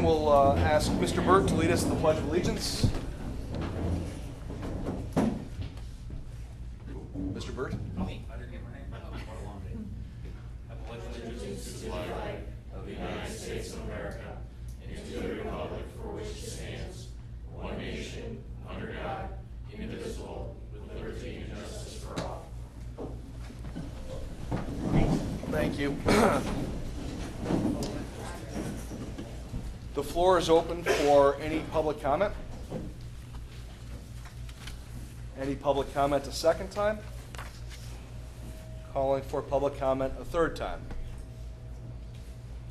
We'll ask Mr. Burt to lead us in the Pledge of Allegiance. Mr. Burt? I pledge allegiance to the flag of the United States of America and to the republic for which it stands, one nation, under God, indivisible, with liberty and justice for all. Thank you. The floor is open for any public comment. Any public comment a second time? Calling for public comment a third time.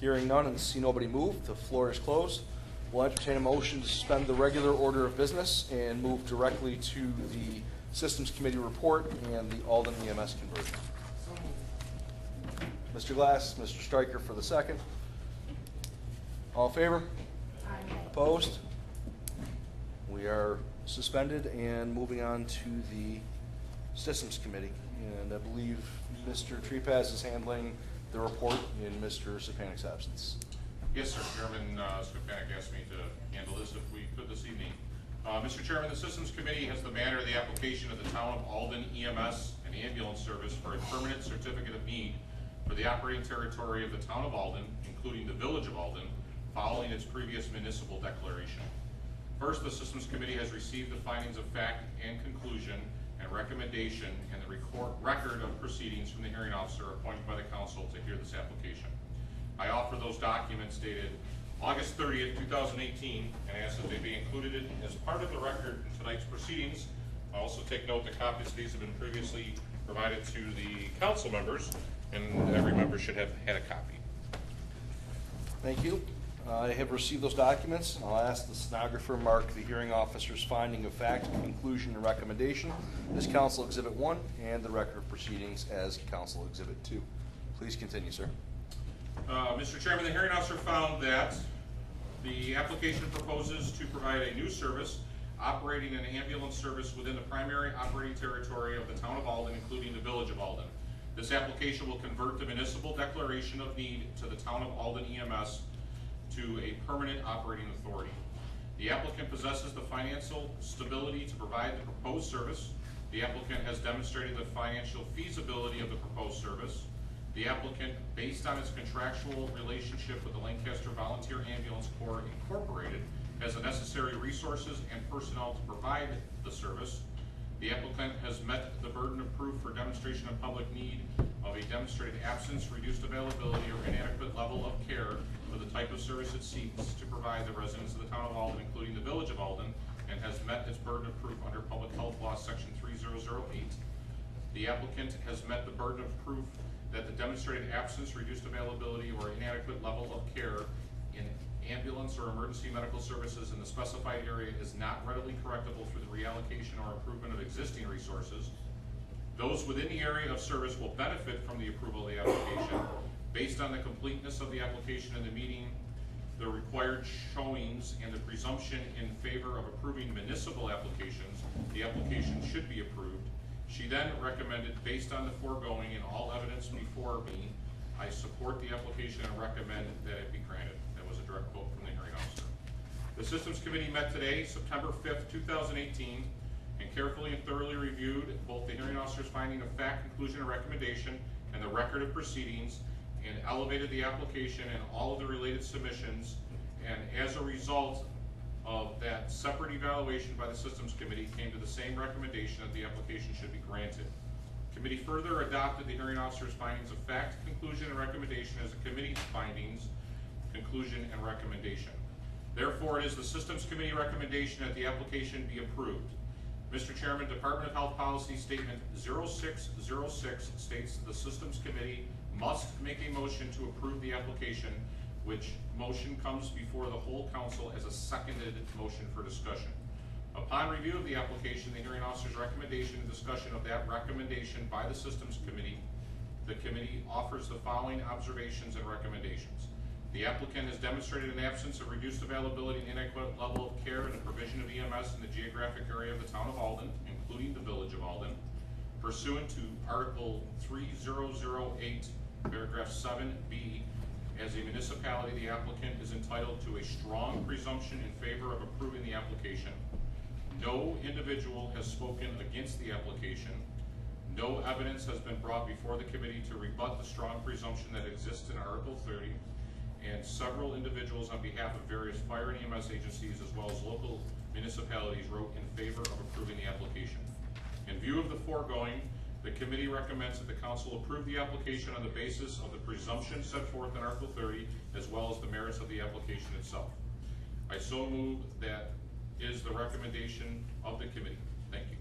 Hearing none and see nobody move, the floor is closed. We'll entertain a motion to suspend the regular order of business and move directly to the Systems Committee report and the Alden EMS conversion. Mr. Glass, Mr. Stryker for the second. All in favor? Aye. Opposed? We are suspended and moving on to the Systems Committee. And I believe Mr. Trepaz is handling the report in Mr. Stepanik's absence. Yes, sir. Chairman Stepanik asked me to handle this if we could this evening. Mr. Chairman, the Systems Committee has the matter of the application of the Town of Alden EMS and Ambulance Service for a permanent certificate of need for the operating territory of the Town of Alden, including the Village of Alden, following its previous municipal declaration. First, the Systems Committee has received the findings of fact and conclusion and recommendation and the record of proceedings from the hearing officer appointed by the council to hear this application. I offer those documents dated August 30th, 2018, and ask that they be included as part of the record in tonight's proceedings. I also take note that copies of these have been previously provided to the council members, and every member should have had a copy. Thank you. I have received those documents. I'll ask the stenographer mark the hearing officer's finding of fact, conclusion, and recommendation as Council Exhibit 1 and the record of proceedings as Council Exhibit 2. Please continue, sir. Mr. Chairman, the hearing officer found that the application proposes to provide a new service operating an ambulance service within the primary operating territory of the Town of Alden, including the Village of Alden. This application will convert the municipal declaration of need to the Town of Alden EMS to a permanent operating authority. The applicant possesses the financial stability to provide the proposed service. The applicant has demonstrated the financial feasibility of the proposed service. The applicant, based on its contractual relationship with the Lancaster Volunteer Ambulance Corps Incorporated, has the necessary resources and personnel to provide the service. The applicant has met the burden of proof for demonstration of public need of a demonstrated absence, reduced availability, or inadequate level of care for the type of service it seeks to provide the residents of the Town of Alden, including the Village of Alden, and has met its burden of proof under Public Health Law Section 3008. The applicant has met the burden of proof that the demonstrated absence, reduced availability, or inadequate level of care in ambulance or emergency medical services in the specified area is not readily correctable through the reallocation or improvement of existing resources. Those within the area of service will benefit from the approval of the application. Based on the completeness of the application and the meeting, the required showings, and the presumption in favor of approving municipal applications, the application should be approved. She then recommended, based on the foregoing and all evidence before me, I support the application and recommend that it be granted. That was a direct quote from the hearing officer. The Systems Committee met today, September 5th, 2018, and carefully and thoroughly reviewed both the hearing officer's finding of fact, conclusion, and recommendation, and the record of proceedings, and elevated the application and all of the related submissions, and as a result of that separate evaluation by the Systems Committee, came to the same recommendation that the application should be granted. The committee further adopted the hearing officer's findings of fact, conclusion, and recommendation as the committee's findings, conclusion, and recommendation. Therefore, it is the Systems Committee recommendation that the application be approved. Mr. Chairman, Department of Health Policy Statement 0606 states that the Systems Committee must make a motion to approve the application, which motion comes before the whole council as a seconded motion for discussion. Upon review of the application, the hearing officer's recommendation and discussion of that recommendation by the Systems Committee, the committee offers the following observations and recommendations. The applicant has demonstrated an absence of reduced availability and inadequate level of care in the provision of EMS in the geographic area of the Town of Alden, including the Village of Alden, pursuant to Article 3008, Paragraph 7B As a municipality, the applicant is entitled to a strong presumption in favor of approving the application. No individual has spoken against the application. No evidence has been brought before the committee to rebut the strong presumption that exists in Article 30, and several individuals on behalf of various fire and EMS agencies as well as local municipalities wrote in favor of approving the application. In view of the foregoing, the committee recommends that the council approve the application on the basis of the presumption set forth in Article 30 as well as the merits of the application itself. I so move. That is the recommendation of the committee. Thank you.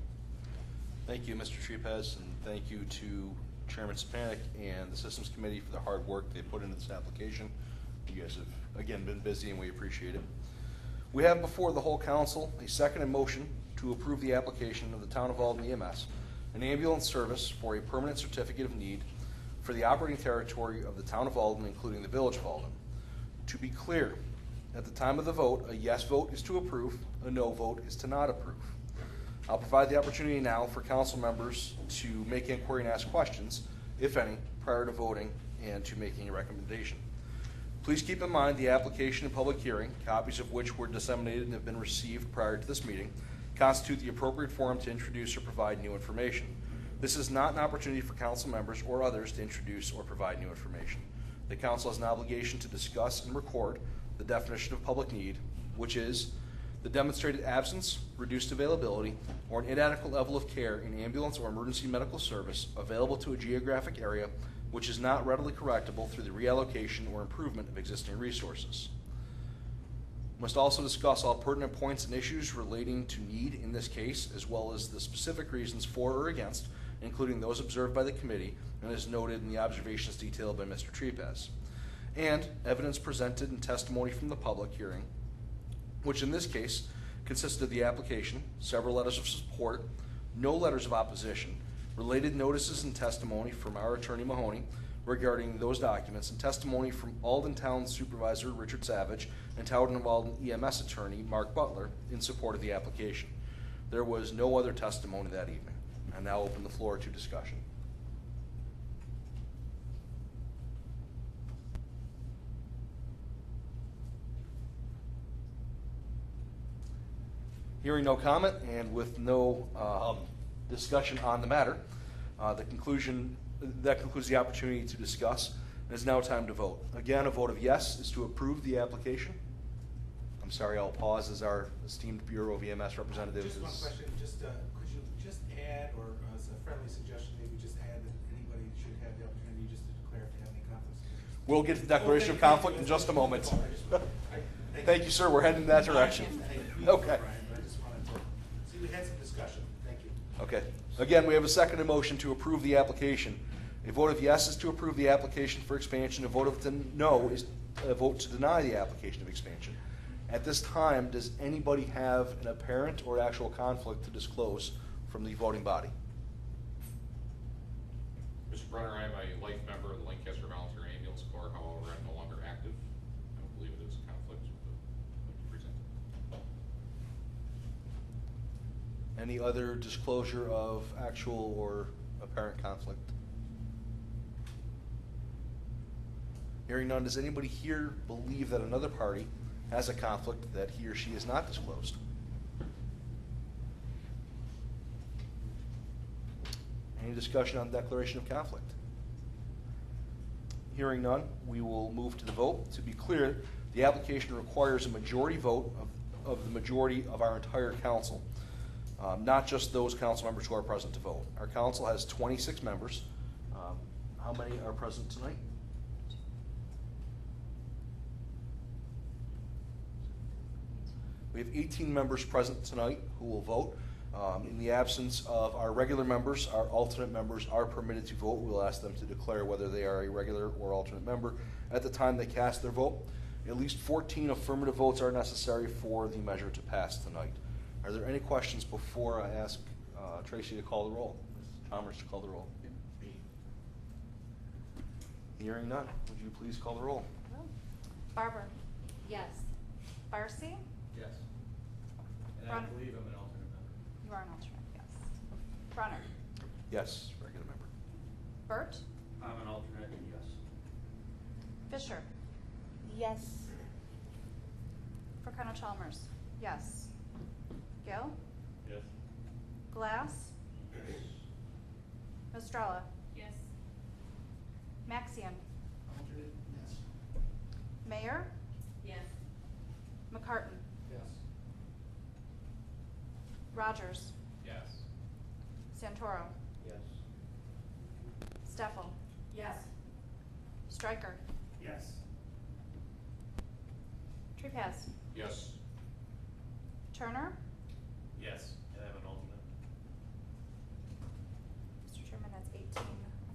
Thank you, Mr. Trepez, and thank you to Chairman Stepanek and the Systems Committee for the hard work they put into this application. You guys have, again, been busy, and we appreciate it. We have before the whole council a second motion to approve the application of the Town of Alden EMS, an ambulance service for a permanent certificate of need for the operating territory of the Town of Alden, including the Village of Alden. To be clear, at the time of the vote, a yes vote is to approve, a no vote is to not approve. I'll provide the opportunity now for council members to make inquiry and ask questions, if any, prior to voting and to making a recommendation. Please keep in mind the application and public hearing, copies of which were disseminated and have been received prior to this meeting, constitute the appropriate forum to introduce or provide new information. This is not an opportunity for council members or others to introduce or provide new information. The council has an obligation to discuss and record the definition of public need, which is the demonstrated absence, reduced availability, or an inadequate level of care in ambulance or emergency medical service available to a geographic area which is not readily correctable through the reallocation or improvement of existing resources. Must also discuss all pertinent points and issues relating to need in this case, as well as the specific reasons for or against, including those observed by the committee and as noted in the observations detailed by Mr. Trepez. And evidence presented and testimony from the public hearing, which in this case consisted of the application, several letters of support, no letters of opposition, related notices and testimony from our attorney Mahoney regarding those documents, and testimony from Alden Town Supervisor Richard Savage and Town of Alden EMS attorney Mark Butler in support of the application. There was no other testimony that evening. I now open the floor to discussion. Hearing no comment and with no discussion on the matter, that concludes the opportunity to discuss. It is now time to vote. Again, a vote of yes is to approve the application. I'm sorry, I'll pause as our esteemed Bureau of EMS representative Just one question, could you just add, or as a friendly suggestion, maybe just add that anybody should have the opportunity just to declare if they have any conflicts? We'll get to the declaration of conflict in just a moment. Thank you, sir. We're heading in that direction. Okay. I just wanted to see we had some discussion. Thank you. Okay. Again, we have a second motion to approve the application. A vote of yes is to approve the application for expansion. A vote of no is a vote to deny the application of expansion. At this time, does anybody have an apparent or actual conflict to disclose from the voting body? Mr. Brenner, I am a life member of the Lancaster Volunteer Ambulance Corps. However, I'm no longer active. I don't believe it is a conflict to present. Any other disclosure of actual or apparent conflict? Hearing none, does anybody here believe that another party has a conflict that he or she has not disclosed? Any discussion on declaration of conflict? Hearing none, we will move to the vote. To be clear, the application requires a majority vote of the majority of our entire council, not just those council members who are present to vote. Our council has 26 members. How many are present tonight? We have 18 members present tonight who will vote. In the absence of our regular members, our alternate members are permitted to vote. We'll ask them to declare whether they are a regular or alternate member at the time they cast their vote. At least 14 affirmative votes are necessary for the measure to pass tonight. Are there any questions before I ask Tracy to call the roll? Ms. Chalmers to call the roll. Hearing none, would you please call the roll? Barber. Yes. Barcy. Yes. And I Brunner. believe I'm an alternate member. You are an alternate, yes. Brunner. Yes, regular member. Burt. I'm an alternate, yes. Fisher. Yes. Fracano Chalmers. Yes. Gill. Yes. Glass. Estrella. Yes. Maxian. Alternate, yes. Mayor. Yes. McCartan. Yes. Rogers. Yes. Santoro. Yes. Steffel. Yes. Stryker. Yes. Trepaz. Yes. Turner. Yes. And I have an alternate. Mr. Chairman, that's 18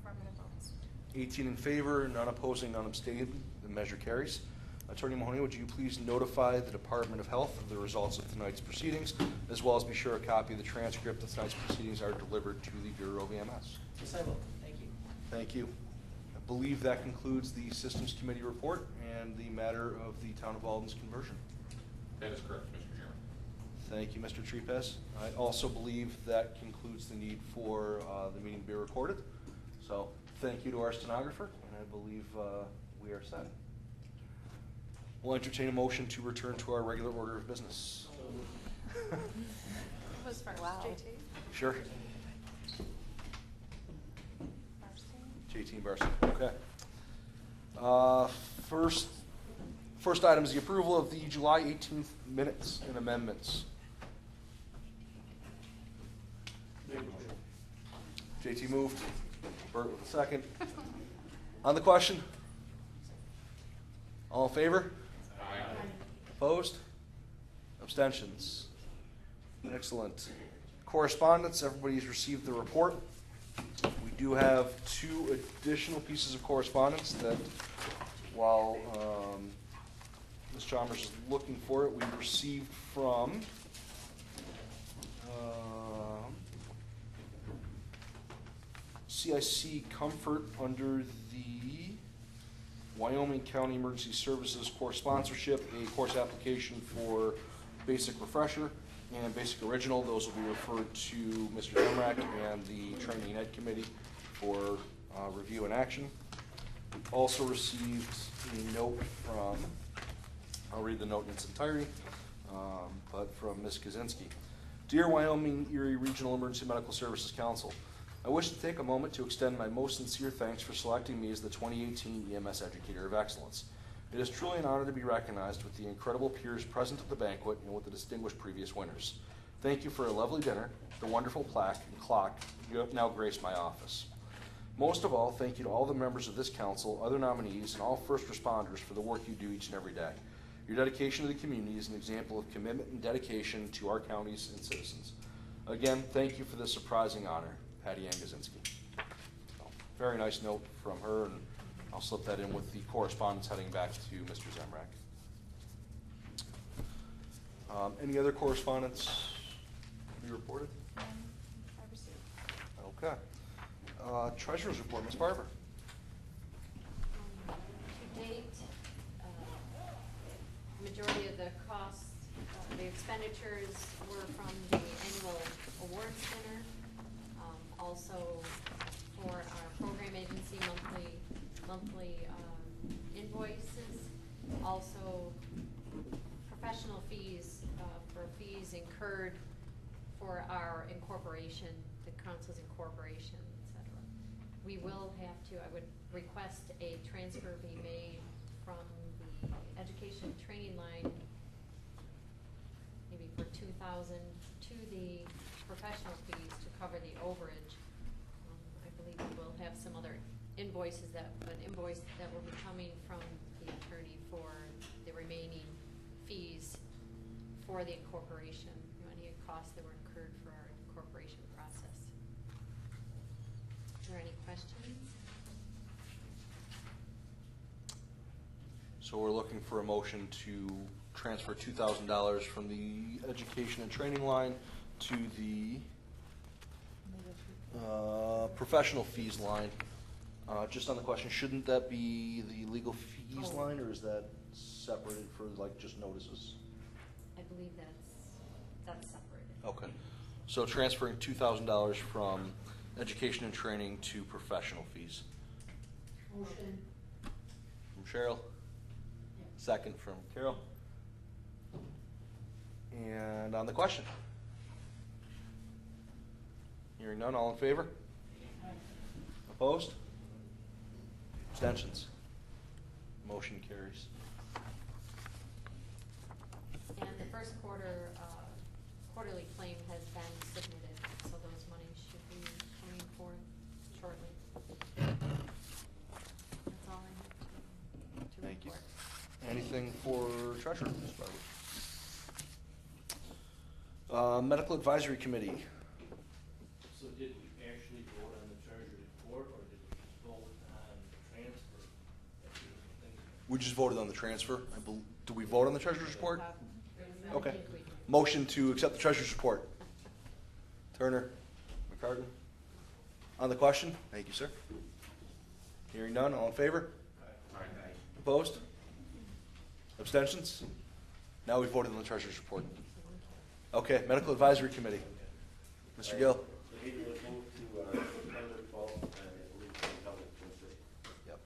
affirmative votes. 18 in favor, none opposing, none abstaining. The measure carries. Attorney Mahoney, would you please notify the Department of Health of the results of tonight's proceedings, as well as be sure a copy of the transcript of tonight's proceedings are delivered to the Bureau of EMS? Yes, I will. Thank you. Thank you. I believe that concludes the Systems Committee report and the matter of the Town of Alden's conversion. That is correct, Mr. Chairman. Thank you, Mr. Trepez. I also believe that concludes the need for the meeting to be recorded. So thank you to our stenographer, and I believe we are set. We'll entertain a motion to return to our regular order of business. Who was first? Wow. JT? Sure. Marcy? JT Barson, okay. First item is the approval of the July 18th minutes and amendments. JT moved, Bert with a second. On the question? All in favor? Aye. Opposed? Abstentions? Excellent. Correspondence, everybody's received the report. We do have two additional pieces of correspondence that, while Ms. Chalmers is looking for it, we received from CIC Comfort under the Wyoming County Emergency Services course sponsorship, a course application for basic refresher and basic original. Those will be referred to Mr. Demrack and the Training and Ed Committee for review and action. We also received a note from, I'll read the note in its entirety, but from Ms. Kaczynski. Dear Wyoming-Erie Regional Emergency Medical Services Council, I wish to take a moment to extend my most sincere thanks for selecting me as the 2018 EMS Educator of Excellence. It is truly an honor to be recognized with the incredible peers present at the banquet and with the distinguished previous winners. Thank you for a lovely dinner, the wonderful plaque and clock you have now graced my office. Most of all, thank you to all the members of this council, other nominees, and all first responders for the work you do each and every day. Your dedication to the community is an example of commitment and dedication to our counties and citizens. Again, thank you for this surprising honor. Patty Ann Kaczynski. Very nice note from her, and I'll slip that in with the correspondence heading back to Mr. Zemrak. Any other correspondence to be reported? I received. Okay. Treasurer's report, Ms. Barber. To date, majority of the costs, the expenditures were from the annual awards dinner. Also for our program agency monthly invoices. Also professional fees for fees incurred for our incorporation, the council's incorporation, etc. We will have to, I would request a transfer be made from the education training line, maybe for 2,000 to the professional fees to cover the overage. I believe we will have some other invoices an invoice that will be coming from the attorney for the remaining fees for the incorporation, any costs that were incurred for our incorporation process. Are there any questions? So we're looking for a motion to transfer $2,000 from the education and training line to the professional fees line. Just on the question, shouldn't that be the legal fees line, or is that separated for like just notices? I believe that's separated. Okay. So transferring $2,000 from education and training to professional fees. Motion. From Cheryl? Second from Carol. And on the question? Hearing none, all in favor? Opposed? Abstentions? Motion carries. And the first quarter, quarterly claim has been submitted, so those monies should be coming forth shortly. That's all I have to Thank you. report. Anything for treasurer, Ms. Barber? Medical Advisory Committee. So did we actually vote on the treasurer's report, or did we just vote on the transfer? That's the thing. We just voted on the transfer. Do we vote on the treasurer's report? I Okay. think we did. Motion to accept the treasurer's report. Turner, McCartan. On the question? Thank you, sir. Hearing none, all in favor? Opposed? Abstentions? Now we voted on the treasurer's report. Okay, Medical Advisory Committee. Mr. Gill. The meeting was moved to September 12th, and I believe it's held at Twin City. Yep.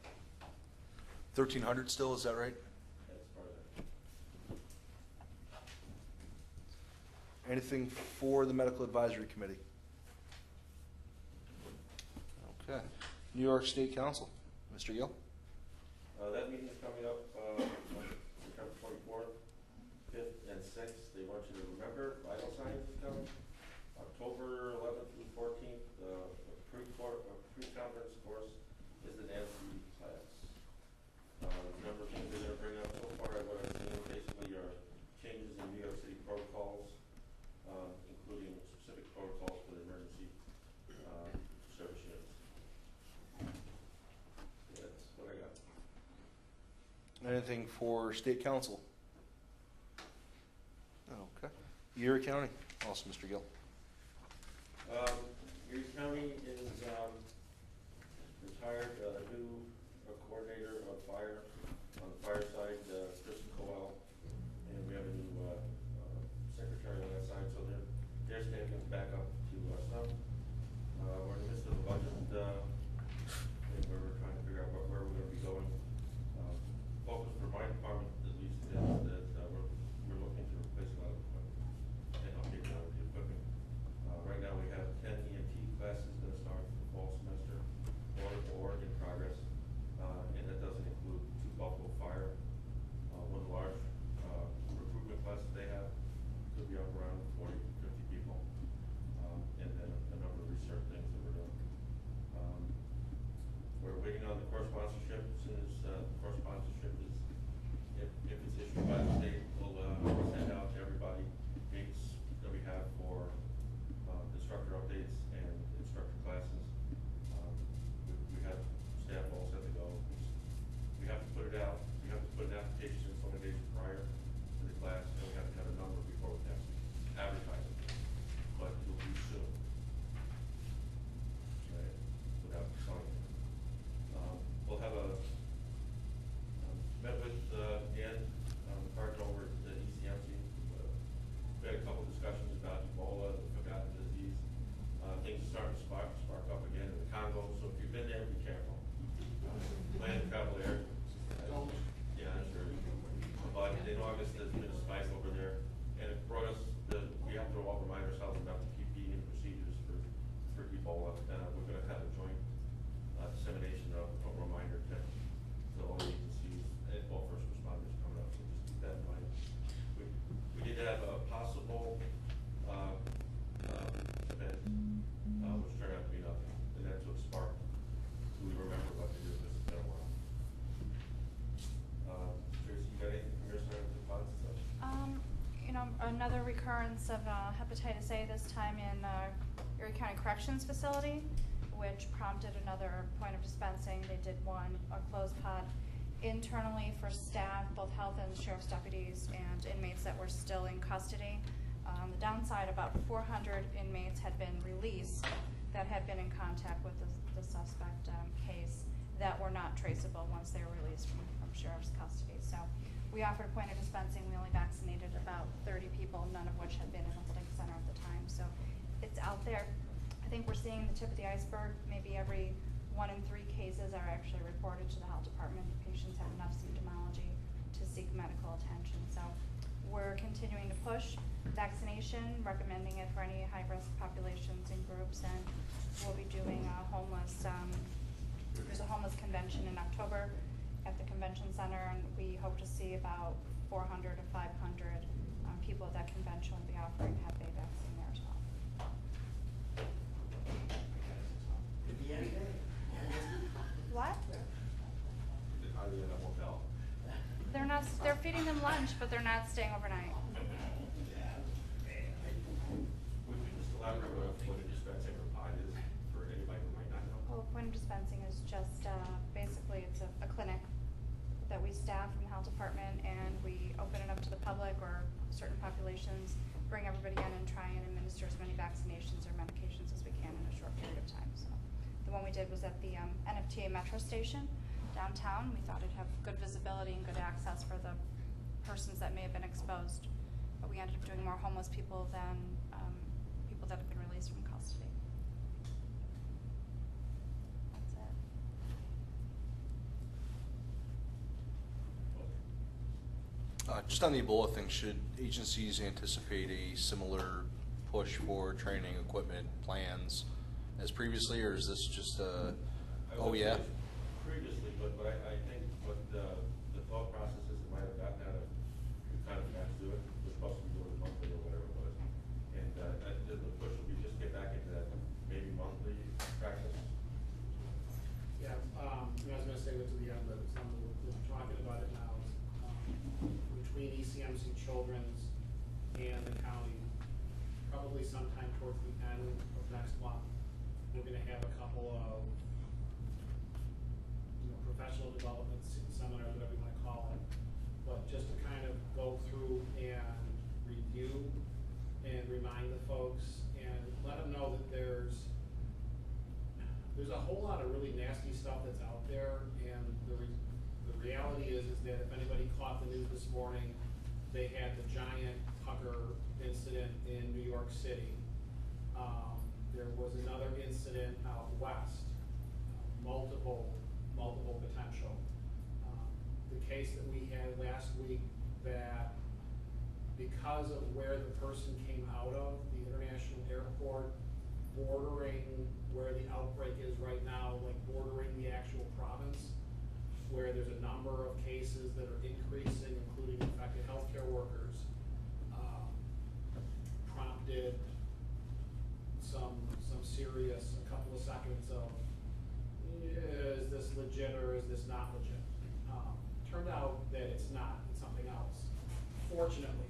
1,300 still, is that right? That's part of it. Anything for the Medical Advisory Committee? Okay. New York State Council. Mr. Gill. That meeting is coming up on September 24th, 5th, and 6th. They want you to remember vital signs is coming. October 11th through 14th, pre-conference course is the Nancy class. A number of things they're going to bring up so far, what I've seen basically are changes in New York City protocols, including specific protocols for the emergency service units. That's what I got. Anything for State Council? Okay. Erie County, also Mr. Gill. Erie County is hired a new coordinator of fire on the fire side, Chris Coel, and we have a new secretary on that side, so they're standing back up to us now. We're in the midst of a budget thing where we're trying to figure out where we're going to be going. Focus for my department, at least, is that we're looking to replace a lot of equipment and update a lot of the equipment. Right now, we have 10 EMT classes that start for the fall semester, or in progress, and that doesn't include 2 Buffalo Fire, one large recruitment class that they have, could be up around 40, 50 people, and then a number of research things that we're doing. We're waiting on the core sponsorship. As soon as the core sponsorship is, if it's issued by the state, we'll send out to everybody dates that we have for instructor updates and instructor classes. We have staff all set to go. We have to put it out. We have to put an application in so many days prior to the class, and we have to have a number before we can advertise it. But it will be soon. Right? Without selling it. We'll have met with Dan McCartan over at the ECMC. We had a couple discussions about Ebola, the forgotten disease. Things are starting to spark up again in the Congo, so if you've been there, be careful. Plan to travel there. Yeah, I'm sure. But in August, there's been a spike over there, and it brought us, we have to all remind ourselves about the PPE and procedures for Ebola. We're going to have a joint dissemination of a reminder to all agencies and all first responders coming up, so just keep that in mind. We did have a possible event, which turned out to be nothing, and that's what sparked, so we remember what to do, because it's been a while. Tracy, you got anything from your side of the funds and such? Another recurrence of hepatitis A, this time in Erie County Corrections Facility, which prompted another point of dispensing. They did a closed pod internally for staff, both health and sheriff's deputies, and inmates that were still in custody. On the downside, about 400 inmates had been released that had been in contact with the suspect case that were not traceable once they were released from sheriff's custody. So we offered a point of dispensing. We only vaccinated about 30 people, none of which had been in the holding center at the time. So it's out there. I think we're seeing the tip of the iceberg. Maybe every 1 in 3 cases are actually reported to the health department. The patients have enough symptomology to seek medical attention. So we're continuing to push vaccination, recommending it for any high-risk populations and groups, and we'll be doing a homeless, there's a homeless convention in October at the convention center, and we hope to see about 400 to 500 people at that convention. Will be offering Hep A vaccine there as well. What? Are they in a hotel? They're not, they're feeding them lunch, but they're not staying overnight. Would you just elaborate what a dispensing or pod is for anybody who might not know? Well, point of dispensing is just, basically it's a clinic that we staff from the health department, and we open it up to the public or certain populations, bring everybody in and try and administer as many vaccinations or medications as we can in a short period of time. So the one we did was at the NFTA metro station downtown. We thought it'd have good visibility and good access for the persons that may have been exposed. But we ended up doing more homeless people than people that have been released from custody. That's it. Just on the Ebola thing, should agencies anticipate a similar push for training, equipment, plans as previously, or is this just a, oh yeah? Previously, but I think what the thought process is, it might have gotten out of, we kind of got to do it, we're supposed to be doing it monthly or whatever it was. And the push will be just get back into that maybe monthly practice. Yeah, I was gonna say to the end, but we're talking about it now, between ECMC Children's and the county, probably sometime towards the end of next month, we're gonna have a couple of, professional development seminars, whatever you wanna call it, but just to kind of go through and review and remind the folks and let them know that there's a whole lot of really nasty stuff that's out there, and the reality is that if anybody caught the news this morning, they had the giant Tucker incident in New York City. There was another incident out west, multiple potential. The case that we had last week, that because of where the person came out of, the international airport, bordering where the outbreak is right now, like bordering the actual province, where there's a number of cases that are increasing, including infected healthcare workers, prompted some serious, a couple of seconds of, is this legit or is this not legit? Turned out that it's not, it's something else, fortunately.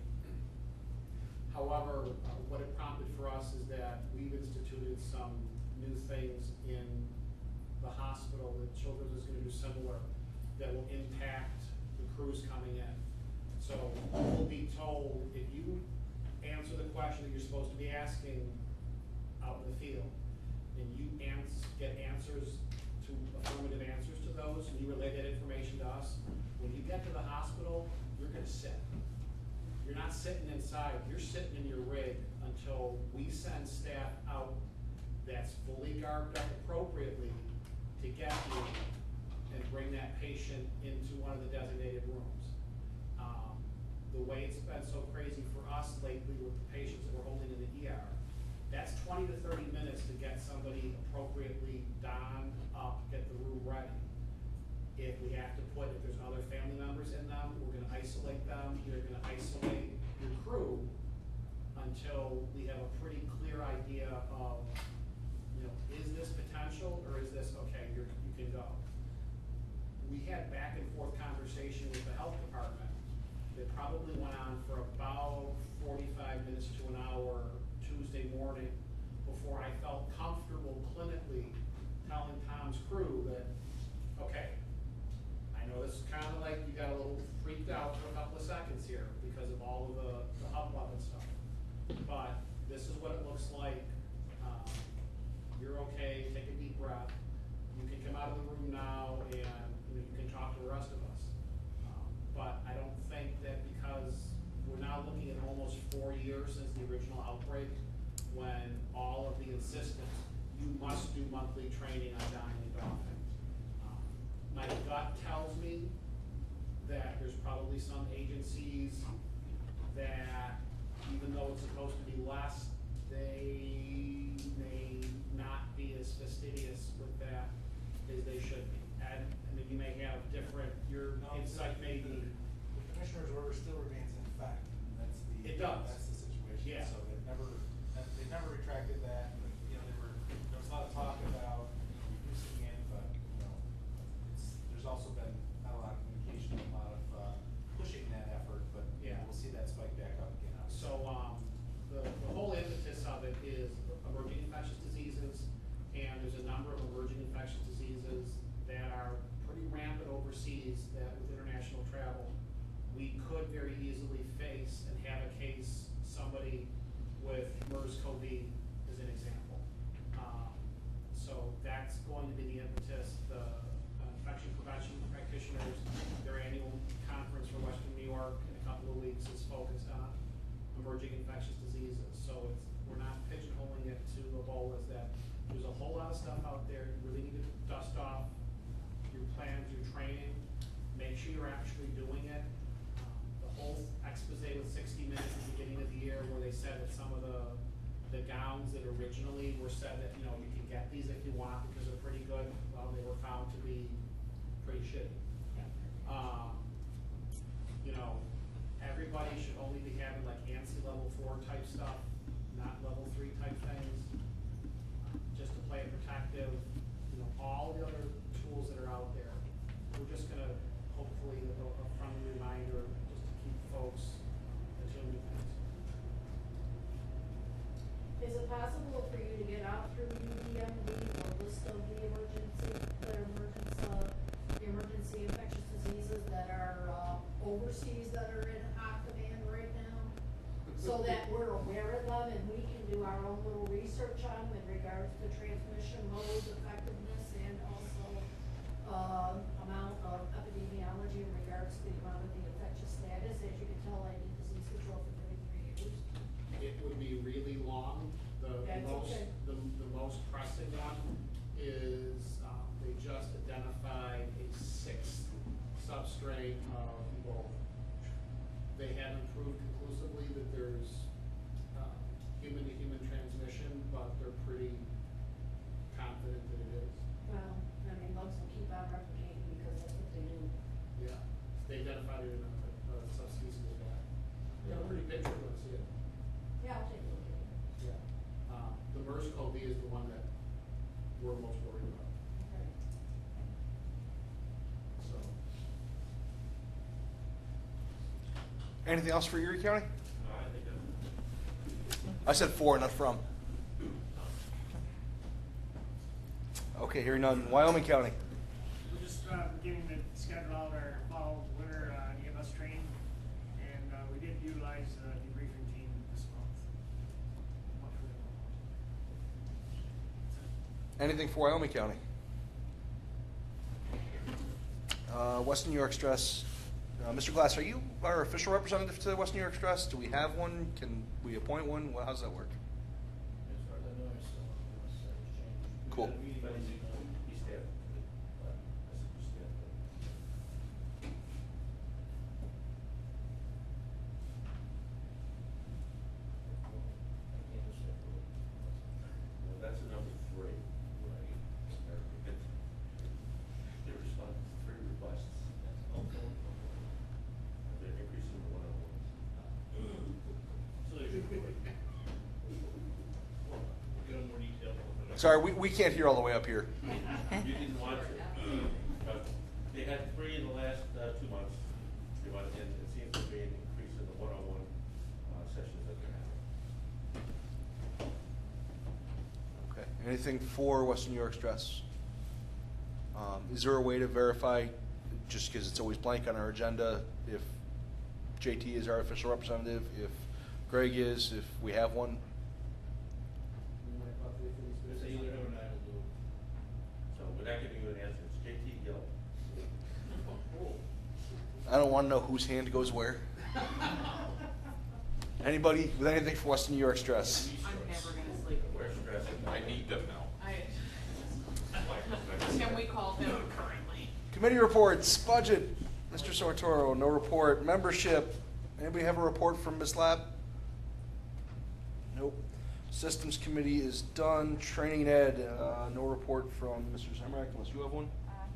However, what it prompted for us is that we've instituted some new things in the hospital that Children's is gonna do similar, that will impact the crews coming in. So we'll be told, if you answer the question that you're supposed to be asking out in the field, and you get answers to affirmative answers to those, and you relay that information to us, when you get to the hospital, you're gonna sit. You're not sitting inside, you're sitting in your rig until we send staff out that's fully garbed up appropriately to get you and bring that patient into one of the designated rooms. The way it's been so crazy for us lately with the patients that we're holding in the ER, that's 20 to 30 minutes to get somebody appropriately donned up, get the room ready. If we have to if there's other family members in them, we're gonna isolate them. You're gonna isolate your crew until we have a pretty clear idea of, is this potential or is this, okay, you can go. We had back and forth conversation with the health department that probably went on for about 45 minutes to an hour Tuesday morning before I felt comfortable clinically telling Tom's crew that, okay, I know this is kind of like you got a little freaked out for a couple of seconds here because of all of the hubbub and stuff, but this is what it looks like. You're okay, take a deep breath. You can come out of the room now and you can talk to the rest of us. But I don't think that, because we're now looking at almost 4 years since the original outbreak, when all of the insistence, you must do monthly training on dying and doffing. My gut tells me that there's probably some agencies that, even though it's supposed to be less, they may not be as fastidious with that as they should be. And, I mean, you may have different, your No, insight may be, The commissioner's order still remains in effect, and that's the. It does. That's the situation. Yeah. So they never retracted that, but, you know, there was a lot of talk about, you know, reducing it, but, you know, there's also been not a lot of communication, a lot of, pushing that effort, but, you know, Yeah. we'll see that spike back up again. so, the whole impetus of it is emerging infectious diseases, and there's a number of emerging infectious diseases that are pretty rampant overseas, that with international travel, we could very easily face and have a case, somebody with WEREMSCO as an example. So that's going to be the impetus. The infection prevention practitioners, their annual conference for Western New York in a couple of weeks is focused on emerging infectious diseases. So we're not pigeonholing it to Ebola, as that there's a whole lot of stuff out there. You really need to dust off your plans, your training, make sure you're actually doing it. The whole expose with 60 Minutes at the beginning of the year, where they said that some of the gowns that originally were said that, you know, you can get these if you want because they're pretty good, well, they were found to be pretty shitty. You know, everybody should only be having like ANSI level 4 type stuff, not level 3 type things, just to play it protective. You know, all the other tools that are out there, we're just gonna, hopefully, a friendly reminder, just to keep folks attuned to things. Is it possible for you to get out through UDMD a list of the emergency infectious diseases that are overseas that are in hot demand right now? So that we're aware of them and we can do our own little research on them in regards to transmission modes, effectiveness, and also amount of epidemiology in regards to the amount of the infectious status. As you can tell, I did disease control for 33 years. It would be really long. That's okay. The most pressing one is, they just identified a 6th substrain of Ebola. They haven't proved conclusively that there's, human-to-human transmission, but they're pretty confident that it is. Well, I mean, bugs will keep on replicating because that's what they do. Yeah, they identified it in a subspecies of that. Yeah, pretty picture, let's see it. Yeah, I'll take a look at it. Yeah. The MERS-CoV is the one that we're most worried about, Okay. so. Anything else for Erie County? No, I think I said for, not from. Okay, hearing none. Wyoming County. We're just beginning to schedule out our fall winter EMS training, and we did utilize the debriefing team this month. Anything for Wyoming County? Western New York Stress. Mr. Glass, are you our official representative to Western New York Stress? Do we have one? Can we appoint one? Well, how does that work? As far as I know, it's still on the website change. Cool. But he's there. I said he's there. I can't just say who. Well, that's a number 3. Right. They responded to 3 requests. Okay. They're increasing the 101s. So there's your report. We'll get on more detail. Sorry, we can't hear all the way up here. You didn't want to. But they had 3 in the last 2 months. They wanted, and it seems to be an increase in the 101 sessions that they're having. Okay. Anything for Western New York Stress? Is there a way to verify, just because it's always blank on our agenda, if JT is our official representative, if Greg is, if we have one? It's either him or I will do it. So we're not giving you an answer. It's JT Gill. I don't want to know whose hand goes where. Anybody with anything for Western New York Stress? I'm never gonna sleep. We're stressing. I need them now. Can we call them currently? Committee reports, budget. Mr. Sartoro, no report. Membership, anybody have a report from Ms. Lab? Nope. Systems Committee is done. Training Ed, no report from Mr. Zemrak unless you have one. He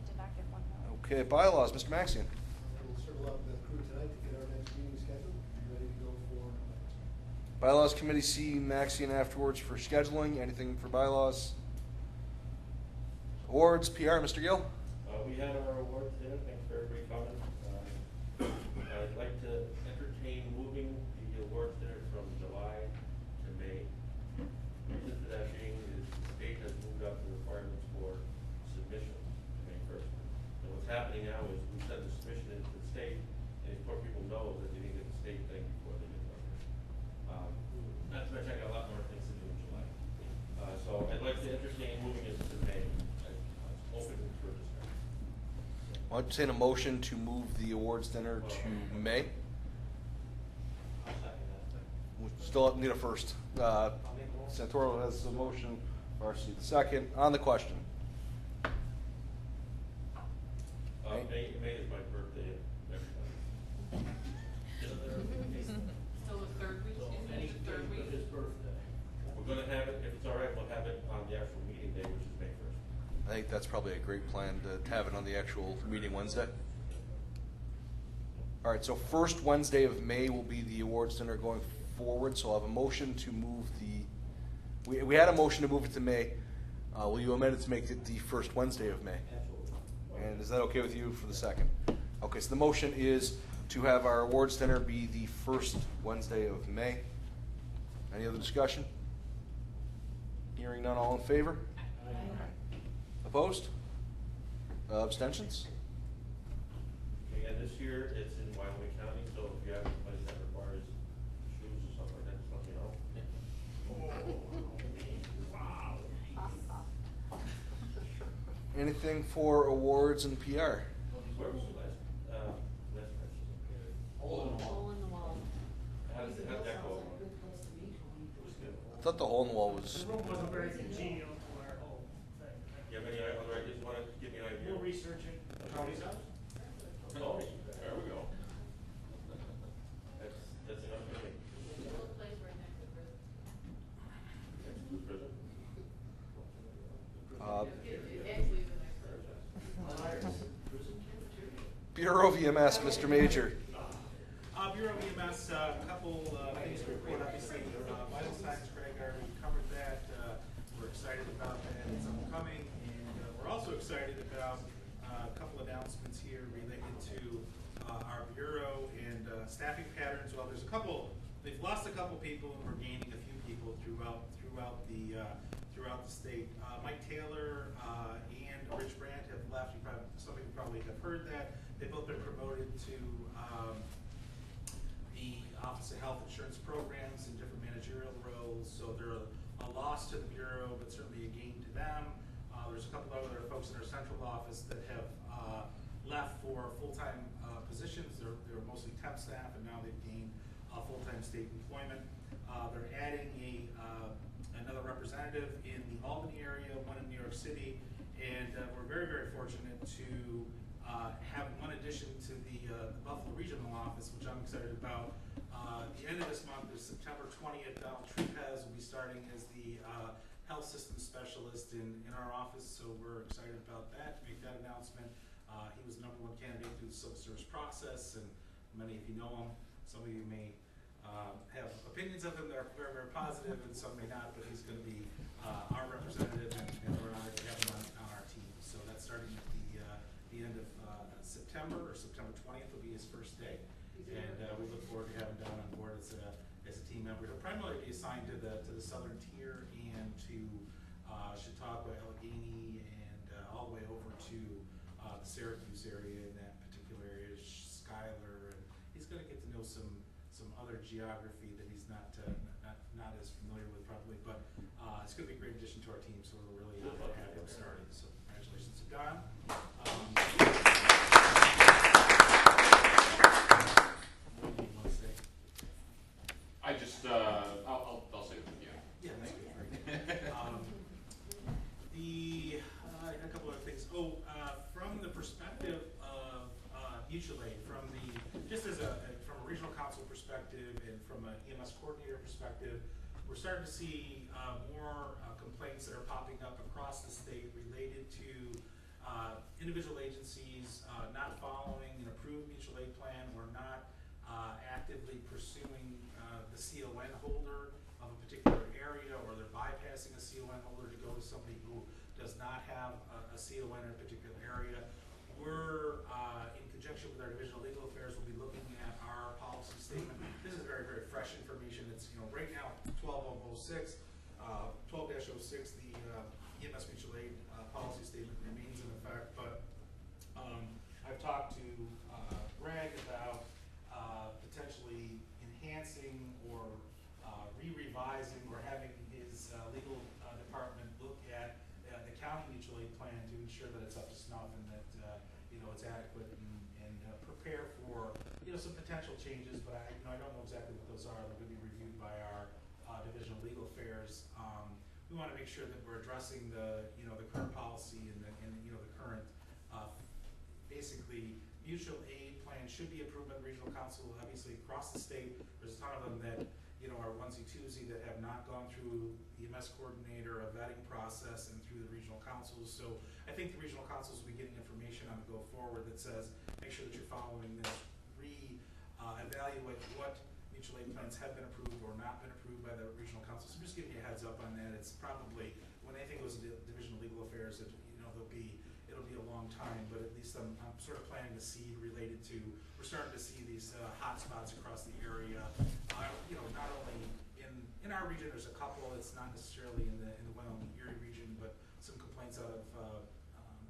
did not get one, no. Okay, bylaws, Mr. Maxian. We'll circle up the crew tonight to get our next meeting scheduled, be ready to go for. Bylaws Committee, see Maxian afterwards for scheduling. Anything for bylaws? Awards, PR, Mr. Gill. We had our awards dinner, thanks for everybody coming. I'd like to entertain moving the awards dinner from July to May. Reason for that being is the state has moved up the requirements for submission to May 1st. And what's happening now is we send the submission into the state, and these poor people know that they didn't get the state thing before they get it. Not to mention I got a lot more things to do in July. So I'd like to entertain moving it to May. Open for discussion. I'll entertain a motion to move the awards dinner to May. I'll second that. We still need a first. Santoro has the motion, Varsity the second. On the question. May is my birthday. Still the third week, third week? His birthday. We're gonna have it, if it's all right, we'll have it on the actual meeting day, which is May 1st. I think that's probably a great plan to have it on the actual meeting Wednesday. All right, so first Wednesday of May will be the awards dinner going forward, so I'll have a motion to move we had a motion to move it to May. Will you amend it to make it the first Wednesday of May? Absolutely. And is that okay with you for the second? Okay, so the motion is to have our awards dinner be the first Wednesday of May. Any other discussion? Hearing none, all in favor? Opposed? Abstentions? Okay, and this year, it's in Wyoming County, so if you have anybody that requires shoes or something like that, just let me know. Anything for awards and PR? Where was the last question? Hole in the wall. How'd that go? I thought the hole in the wall was. The room wasn't very congenial for our whole thing. You have any other ideas? Want to give me an idea? We'll research it. Tony's house? Oh, there we go. That's enough for me. Next to the prison? Bureau of EMS, Mr. Major. Bureau of EMS, a couple things to report. Obviously, vital signs, Greg already covered that. We're excited about that. It's upcoming, and we're also excited about a couple announcements here related to our bureau and staffing patterns. Well, there's a couple. They've lost a couple people, and we're gaining a few people throughout the state. Mike Taylor and Rich Brandt have left. Some of you probably have heard that. They've both been promoted to the Office of Health Insurance Programs in different managerial roles. So they're a loss to the Bureau, but certainly a gain to them. There's a couple other folks in our central office that have left for full-time positions. They're mostly temp staff, and now they've gained full-time state employment. They're adding another representative in the Albany area, one in New York City, and we're very, very fortunate to have one addition to the Buffalo Regional Office, which I'm excited about. The end of this month is September 20th. Donald Tripez will be starting as the health system specialist in our office, so we're excited about that, to make that announcement. He was the #1 candidate through the civil service process, and many of you know him. Some of you may have opinions of him that are very, very positive, and some may not, but he's going to be our representative, and we're honored to have him on our team. So that's starting at the end of September, or September 20th will be his first day. And we look forward to having Don on board as a team member. He'll primarily be assigned to the southern tier and to Chautauqua, Allegheny, and all the way over to the Syracuse area, in that particular area, Schuyler, and he's going to get to know some other geography that he's not as familiar with probably, but it's going to be a great addition to our team, so we're really happy to have him started. So congratulations to Don. What do you want to say? I just, I'll say it again. Yeah, thank you. A couple other things. From the perspective of mutual aid from from a regional council perspective and from an EMS coordinator perspective, we're starting to see more complaints that are popping up across the state related to individual agencies not following an approved mutual aid plan or not actively pursuing the CON holder of a particular area, or they're bypassing a CON holder to go to somebody who does not have a CON in a particular area. We're, in conjunction with our Division of Legal Affairs, we'll be looking at our policy statement. This is very, very fresh information. It's, right now, 12-06, the EMS mutual aid policy statement remains in effect, but I've talked to Greg about potentially enhancing or re-revising or having his legal department look at the county mutual aid plan to ensure that it's up to snuff and that it's adequate and prepare for some potential changes. But I don't know exactly what those are. They're going to be reviewed by our Division of Legal Affairs. We want to make sure that we're addressing the current policy and the current basically mutual aid plan should be approved by the regional council. Obviously across the state, there's a ton of them that are onesie-twosie that have not gone through the EMS coordinator, a vetting process, and through the regional councils. So I think the regional councils will be getting information on the go forward that says, make sure that you're following this, evaluate what mutual aid plans have been approved or not been approved by the regional council. So just giving you a heads up on that. It's probably, when anything goes to the Division of Legal Affairs, it'll be a long time, but at least I'm sort of planting the seed related to, we're starting to see these hot spots across the area. Not only in our region, there's a couple, it's not necessarily in the Wyoming-Erie region, but some complaints out of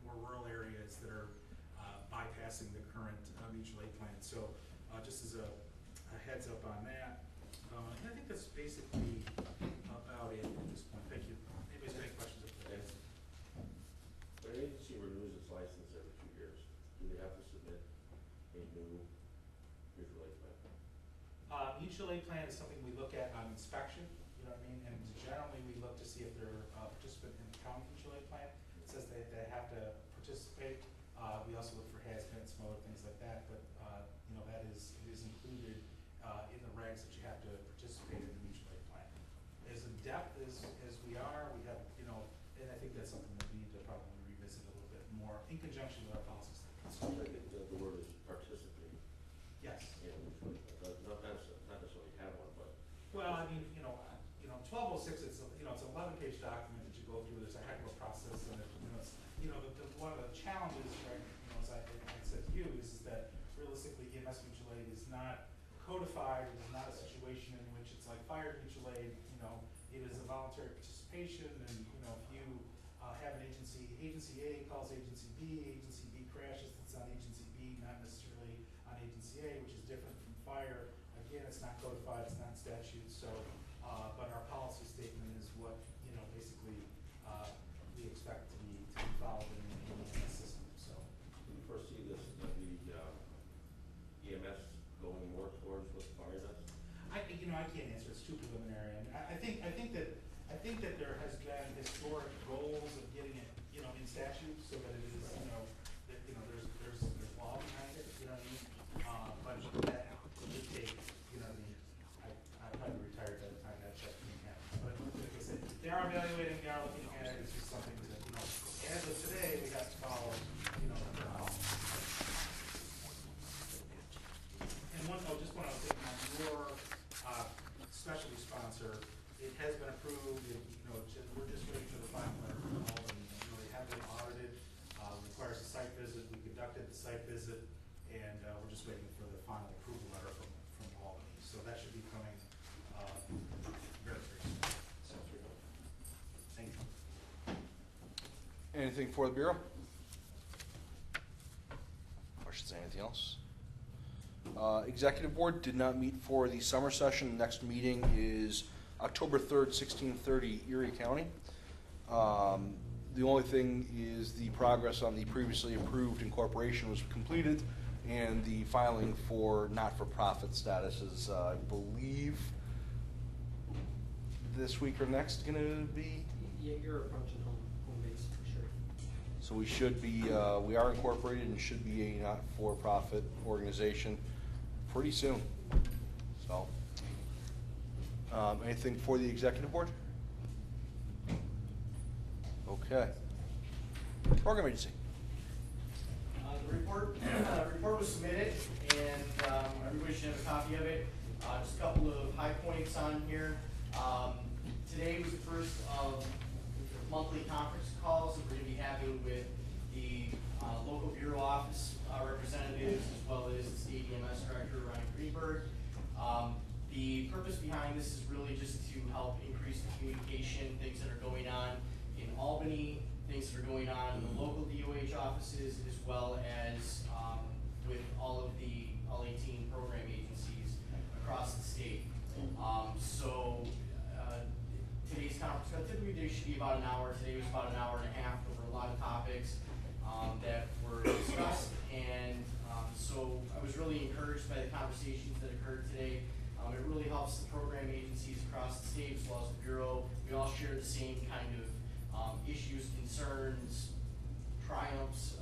more rural areas that are bypassing the current mutual aid plan. So just as a heads up on that. And I think that's basically about it at this point. Thank you. Anybody's got any questions? When an agency renews its license every 2 years, do they have to submit a new mutual aid plan? Mutual aid plan is something we look at on inspection, you know what I mean? And generally we look to see if they're a participant in the county mutual aid plan. It says they have to participate. We also look for hazmat, smoke, things like that, but it is included in the regs that you have to participate in the mutual aid plan. As in depth as we are, we have, and I think that's something that we need to probably revisit a little bit more in conjunction with our policy statements. I think the word is participate. Yes. In mutual aid plan. Not necessarily have one, but. Well, I mean, 1206, it's an 11-page document that you go through. There's a heck of a process, and one of the challenges, right, as I said to you, is that realistically, EMS mutual aid is not codified. It is not a situation in which it's like fire mutual aid. It is a voluntary participation, and if you have an agency A calls agency B crashes, it's on agency B, not necessarily on agency A, which is different from fire. Again, it's not codified, it's not statute. So, but our policy statement is what basically we expect to be followed in the EMS system. So, Do you foresee the EMS going more towards what fire does? I can't answer. It's too preliminary. I think that there has been historic goals of getting it, in statute so that it is, there's law behind it. You know what I mean? But that would take, I'd probably be retired by the time that check came out. But like I said, they are evaluating. They are looking at it. It's just something that as of today, we have to follow. And just one other thing on your specialty sponsor, it has been approved. We're just waiting for the final approval, and they have been audited. Requires a site visit. We conducted the site visit, and we're just waiting for the final approval letter from Albany. So that should be coming very, very soon. So, thank you. Anything for the Bureau? Or should I say anything else? Executive Board did not meet for the summer session. Next meeting is October 3rd, 1630, Erie County. The only thing is the progress on the previously approved incorporation was completed, and the filing for not-for-profit status is, I believe, this week or next going to be? Yeah, you're approaching home base for sure. So we should be, we are incorporated and should be a not-for-profit organization pretty soon. So, anything for the executive board? Okay. Program agency. The report was submitted, and everybody should have a copy of it. Just a couple of high points on here. Today was the first of monthly conference calls that we're going to be having with the local bureau office representatives, as well as the state EMS director, Ryan Greenberg. The purpose behind this is really just to help increase the communication, things that are going on in Albany, things that are going on in the local DOH offices, as well as with all 18 program agencies across the state. Today's conference, typically they should be about an hour. Today was about an hour and a half. There were a lot of topics that were discussed, and so I was really encouraged by the conversations that occurred today. It really helps the program agencies across the state as well as the bureau. We all share the same kind of issues, concerns, triumphs,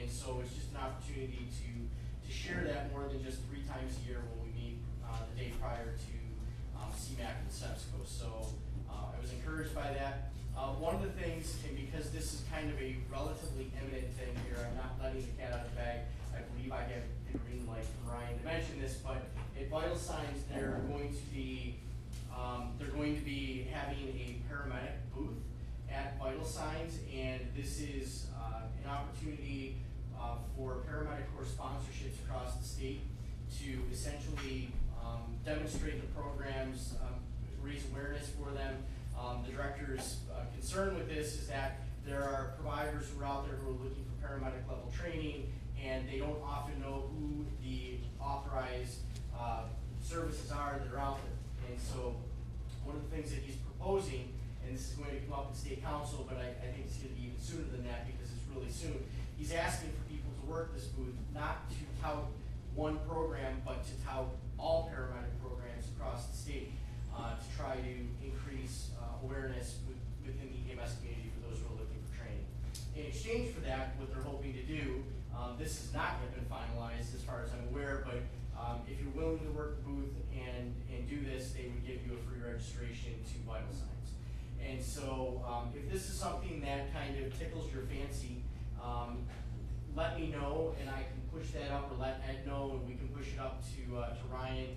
and so it's just an opportunity to share that more than just 3 times a year when we meet the day prior to CMAC and WEREMSCO. So I was encouraged by that. One of the things, and because this is kind of a relatively imminent thing here, I'm not letting the cat out of the bag. I believe I have the green light from Ryan to mention this, but at Vital Signs they're going to be having a paramedic booth at Vital Signs, and this is an opportunity for paramedic corps sponsorships across the state to essentially demonstrate the programs, raise awareness for them. The director's concern with this is that there are providers who are out there who are looking for paramedic level training, and they don't often know who the authorized services are that are out there. And so one of the things that he's proposing, and this is going to come up in state council, but I think it's going to be even sooner than that because it's really soon. He's asking for people to work this booth, not to tout one program, but to tout all paramedic programs across the state to try to increase awareness within the EMS community for those who are looking for training. In exchange for that, what they're hoping to do, this has not yet been finalized as far as I'm aware, but if you're willing to work the booth and do this, they would give you a free registration to Vital Signs. And so if this is something that kind of tickles your fancy, let me know and I can push that up, or let Ed know and we can push it up to Ryan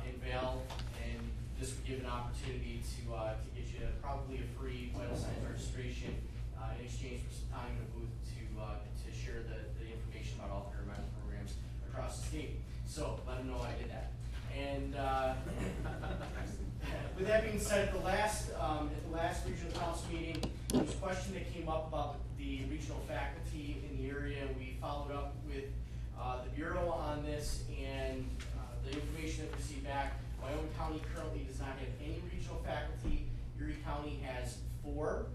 and Val, and this would give an opportunity to get you probably a free Vital Signs registration in exchange for some time in a booth to share the information about all the paramedic programs across the state. So let them know I did that. And with that being said, at the last regional council meeting, there was a question that came up about the regional faculty in the area. We followed up with the bureau on this, and the information that we received back, Wyoming County currently does not have any regional faculty. Erie County has 4,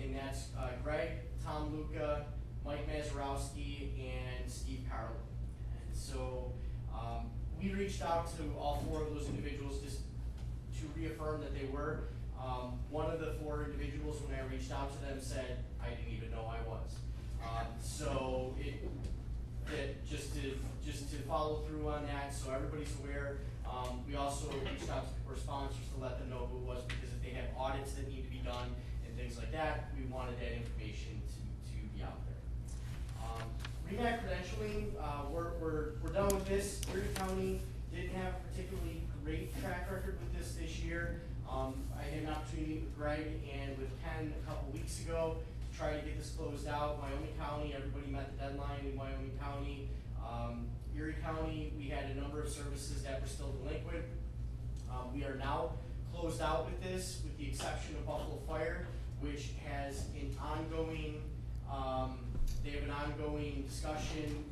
and that's Greg, Tom Luca, Mike Mazurowski, and Steve Carlin. And so we reached out to all 4 of those individuals just to reaffirm that they were. One of the 4 individuals, when I reached out to them, said, I didn't even know I was. So just to follow through on that, so everybody's aware. We also reached out to our sponsors to let them know who it was, because if they have audits that need to be done and things like that, we wanted that information to be out there. REMAC credentialing, we're done with this. Erie County didn't have a particularly great track record with this year. I had an opportunity with Greg and with Ken a couple weeks ago to try to get this closed out. Wyoming County, everybody met the deadline in Wyoming County. Erie County, we had a number of services that were still delinquent. We are now closed out with this, with the exception of Buffalo Fire, which has an ongoing, they have an ongoing discussion,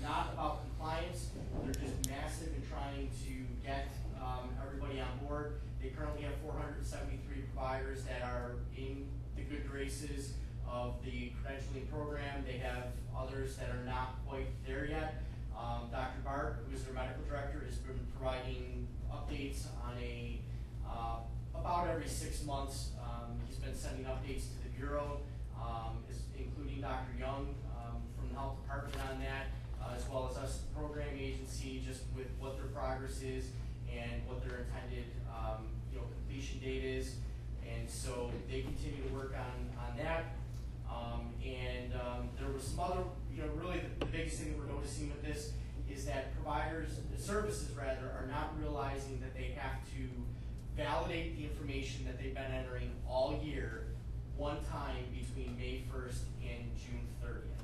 not about compliance. They're just massive in trying to get everybody on board. They currently have 473 providers that are in the good graces of the credentialing program. They have others that are not quite there yet. Dr. Bart, who is their medical director, has been providing updates on about every 6 months. He's been sending updates to the Bureau including Dr. Young from the health department on that, as well as us, the program agency, just with what their progress is and what their intended completion date is. And so they continue to work on that. There was some other, really the biggest thing that we're noticing with this is that services are not realizing that they have to validate the information that they've been entering all year one time between May 1st and June 30th.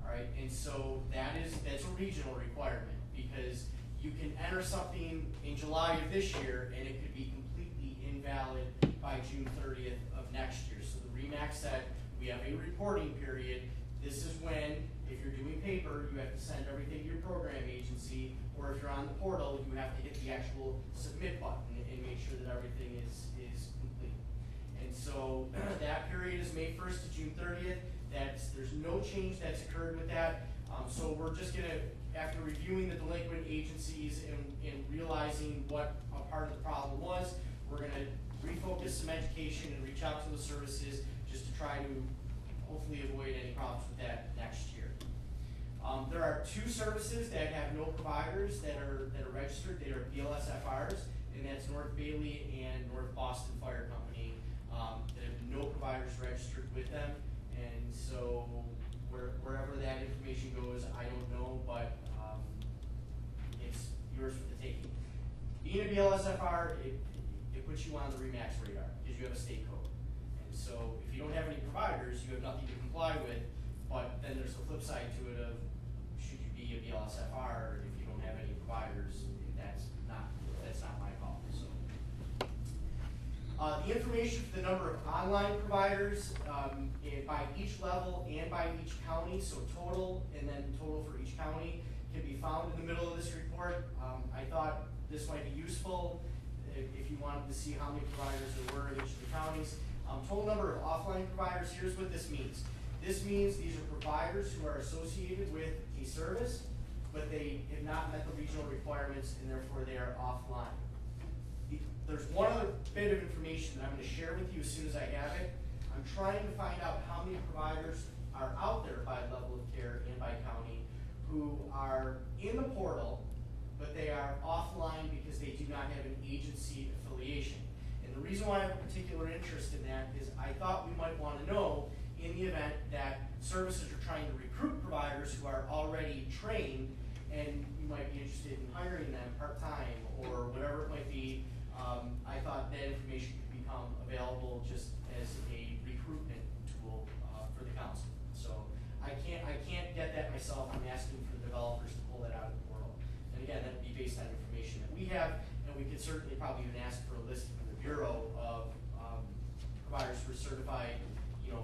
All right, and so that's a regional requirement, because you can enter something in July of this year and it could be completely invalid by June 30th of next year. So the RE/MAX said we have a reporting period. This is when, if you're doing paper, you have to send everything to your program agency, or if you're on the portal, you have to hit the actual submit button and make sure that everything is complete. And so that period is May 1st to June 30th. There's no change that's occurred with that. So we're just gonna, after reviewing the delinquent agencies and realizing what a part of the problem was, we're gonna refocus some education and reach out to the services just to try to hopefully avoid any problems with that next year. There are 2 services that have no providers that are registered. They are BLSFRs, and that's North Bailey and North Boston Fire Company. That have no providers registered with them, and so wherever that information goes, I don't know, but it's yours for the taking. Being a BLSFR, it puts you on the RE/MAX radar because you have a state code. And so if you don't have any providers, you have nothing to comply with, but then there's the flip side to it of, should you be a BLSFR if you don't have any providers? That's not my call. So the information for the number of online providers by each level and by each county, so total and then total for each county, can be found in the middle of this report. I thought this might be useful if you wanted to see how many providers there were in each of the counties. Total number of offline providers, here's what this means. This means these are providers who are associated with a service, but they have not met the regional requirements and therefore they are offline. There's one other bit of information that I'm going to share with you as soon as I have it. I'm trying to find out how many providers are out there by level of care and by county who are in the portal, but they are offline because they do not have an agency affiliation. And the reason why I have a particular interest in that is I thought we might want to know, in the event that services are trying to recruit providers who are already trained, and you might be interested in hiring them part-time or whatever it might be, I thought that information could become available just as a recruitment tool for the council. So I can't get that myself. I'm asking for the developers to pull that out of the portal. And again, that would be based on information that we have, and we could certainly probably even ask for a list from the Bureau of providers who are certified,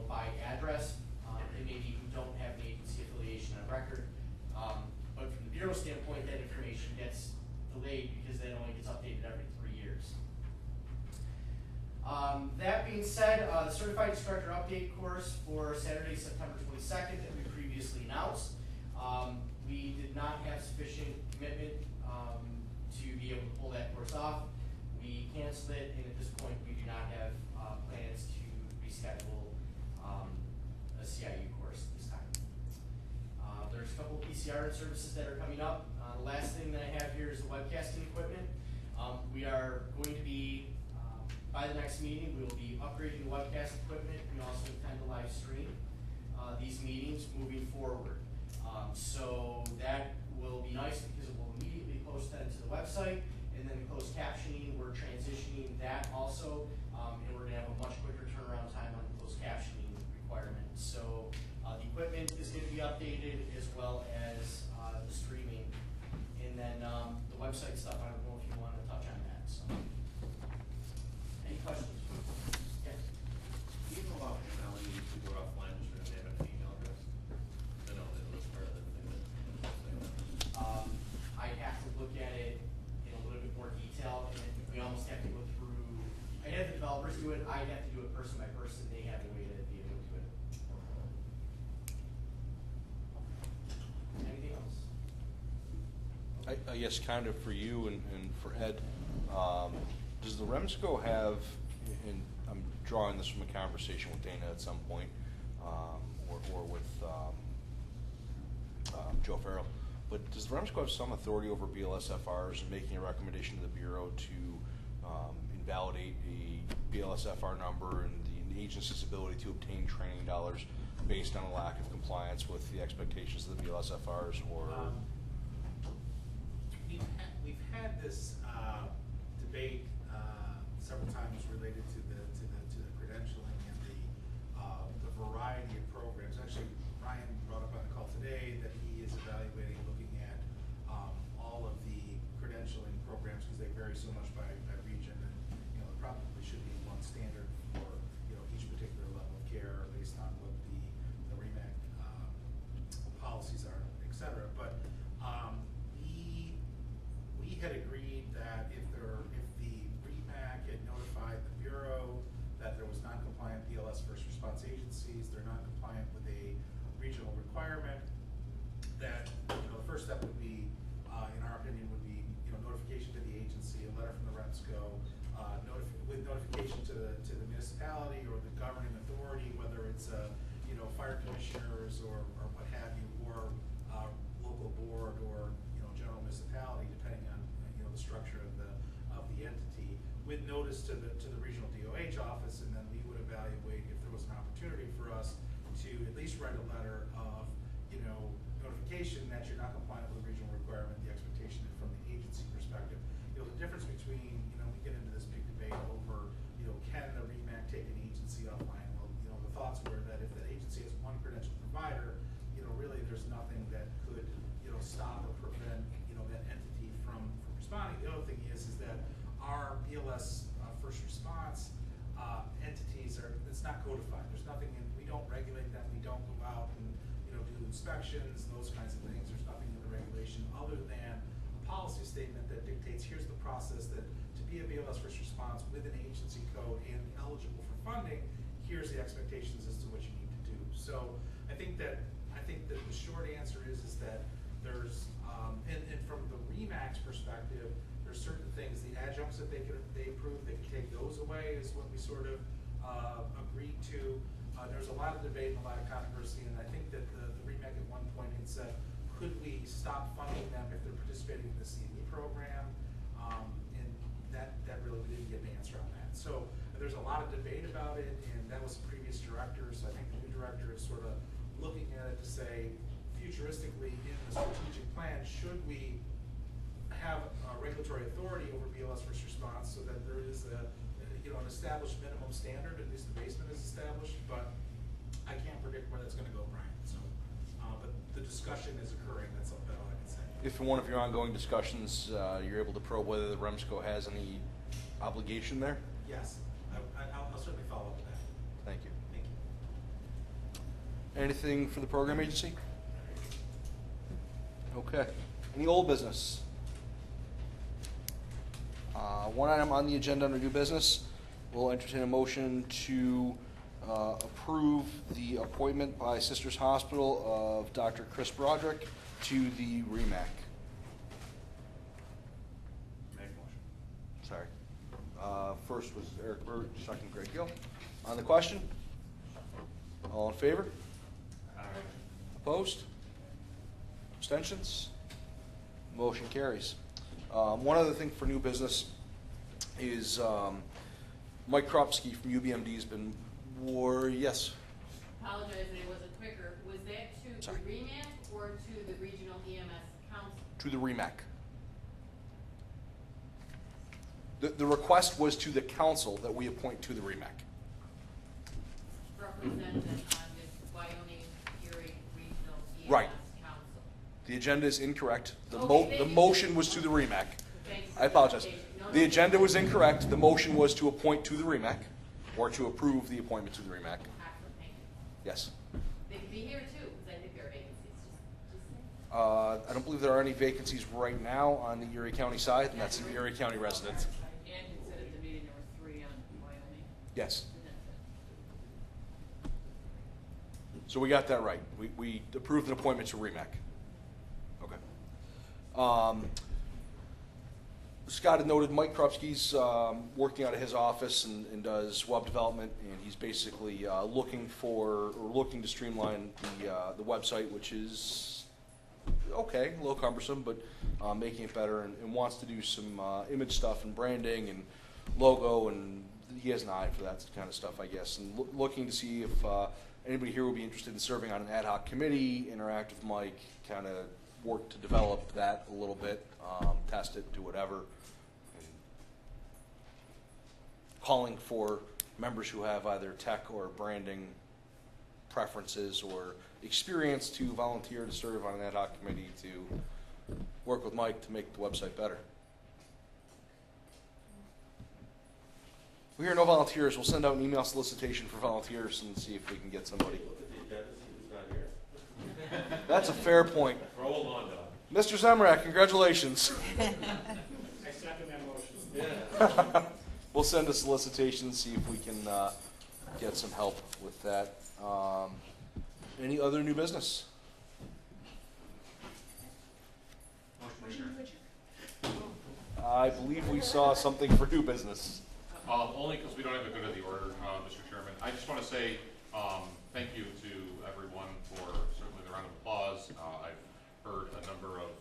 by address, and maybe who don't have an agency affiliation on record. But from the Bureau standpoint, that information gets delayed because that only gets updated every 3 years. That being said, the Certified Instructor Update course for Saturday, September 22nd that we previously announced, we did not have sufficient commitment to be able to pull that course off. We canceled it, and at this point we do not have plans to reschedule a CIU course this time. There's a couple of PCR services that are coming up. The last thing that I have here is the webcasting equipment. We are going to be, by the next meeting, we will be upgrading the webcast equipment. We also intend to live stream these meetings moving forward. So that will be nice because it will immediately post that to the website, and then the closed captioning, we're transitioning that also, and we're gonna have a much quicker turnaround time on the closed captioning requirement. So the equipment is gonna be updated as well as the streaming, and then the website stuff, I don't know if you wanna touch on that, so. Any questions? Yeah. Do you know about how many people are offline just because they have an email address? I know that it was part of the thing that. I'd have to look at it in a little bit more detail, and we almost have to go through, I'd have the developers do it, I'd have to do it person by person, they have a way to be able to do it. Anything else? I guess kind of for you and for Ed, does the WEREMSCO have, and I'm drawing this from a conversation with Dana at some point, or with Joe Farrell. But does the WEREMSCO have some authority over BLSFRs in making a recommendation to the Bureau to invalidate a BLSFR number and the agency's ability to obtain training dollars based on a lack of compliance with the expectations of the BLSFRs, or? We've had this debate several times related to the credentialing and the variety of programs. Actually, Ryan brought up on the call today that he is evaluating, looking at all of the credentialing programs because they vary so much by region, and there probably should be one standard for each particular level of care based on what the REMAC policies are, et cetera. But we had agreed that if the REMAC had notified the Bureau that there was non-compliant BLS first response agencies, they're non-compliant with a regional requirement, that the first step would be, in our opinion, would be notification to the agency, a letter from the WEREMSCO, with notification to the municipality or the governing authority, whether it's fire commissioners or what have you, or local board or general municipality, depending on the structure of the entity, with notice to the regional DOH office, and then we would evaluate if there was an opportunity for us to at least write a letter of notification that you're not compliant with the regional requirement, the expectation from the agency perspective. The difference between we get into this big debate over can the REMAC take an agency offline? Well, the thoughts were that if that agency has one credential provider, really there's nothing that could stop or prevent that entity from responding. The other thing is that our BLS first response entities it's not codified. There's nothing we don't regulate them. We don't go out and do inspections, those kinds of things. There's nothing in the regulation other than a policy statement that dictates here's the process that to be a BLS first response with an agency code and eligible for funding, here's the expectations as to what you need to do. So I think that the short answer is that there's and from the REMAC's perspective, there's certain things, the adjuncts that they approve, they can take those away is what we sort of agreed to. There's a lot of debate and a lot of controversy, and I think that the REMAC at one point had said, could we stop funding them if they're participating in the CME program? And that really, we didn't get an answer on that. So there's a lot of debate about it, and that was the previous director. So I think the new director is sort of looking at it to say, futuristically in the strategic plan, should we have regulatory authority over BLS first response so that there is an established minimum standard, at least the basement is established, but I can't predict where that's going to go, Brian. So, but the discussion is occurring. That's all I can say. If in one of your ongoing discussions you're able to probe whether the WEREMSCO has any obligation there? Yes, I'll certainly follow up with that. Thank you. Thank you. Anything for the program agency? Okay. Any old business? One item on the agenda under new business, we'll entertain a motion to approve the appointment by Sisters Hospital of Dr. Chris Broderick to the REMAC. Make motion. Sorry. First was Eric Burt, second Greg Gill. On the question? All in favor? Aye. Opposed? Abstentions? Motion carries. One other thing for new business is Mike Kropsky from UBMD has been yes. Apologize that it wasn't quicker. Was that to Sorry. the REMAC or to the Regional EMS Council? To the REMAC. The request was to the council that we appoint to the REMAC. Represented on this Wyoming-Erie Regional EMS Right. Council. The agenda is incorrect. The Okay, thank you. motion was to the REMAC. Thanks for I apologize. clarification. No, The no, agenda no. was incorrect. The motion was to appoint to the REMAC, or to approve the appointment to the REMAC. Excellent, thank you. Yes. They could be here too, because I think there are vacancies. Just I don't believe there are any vacancies right now on the Erie County side, and that's an Erie County resident. And you said at the meeting there were 3 on Wyoming. Yes. And that's it. So we got that right. We approved an appointment to REMAC. Okay. Scott had noted Mike Krupski's working out of his office and does web development, and he's basically looking to streamline the website, which is okay, a little cumbersome, but making it better, and wants to do some image stuff and branding and logo, and he has an eye for that kind of stuff, I guess, and looking to see if anybody here would be interested in serving on an ad hoc committee, interact with Mike, kind of work to develop that a little bit, test it, do whatever. Calling for members who have either tech or branding preferences or experience to volunteer to serve on an ad hoc committee to work with Mike to make the website better. We hear no volunteers. We'll send out an email solicitation for volunteers and see if we can get somebody. Look at the agenda, see who's not here. That's a fair point. Roll on, dog. Mr. Zemrak, congratulations. I second that motion. Yeah. We'll send a solicitation and see if we can get some help with that. Any other new business? Motion to adjourn. I believe we saw something for new business. Only because we don't have a good of the order, Mr. Chairman. I just want to say thank you to everyone for certainly the round of applause. I've heard a number of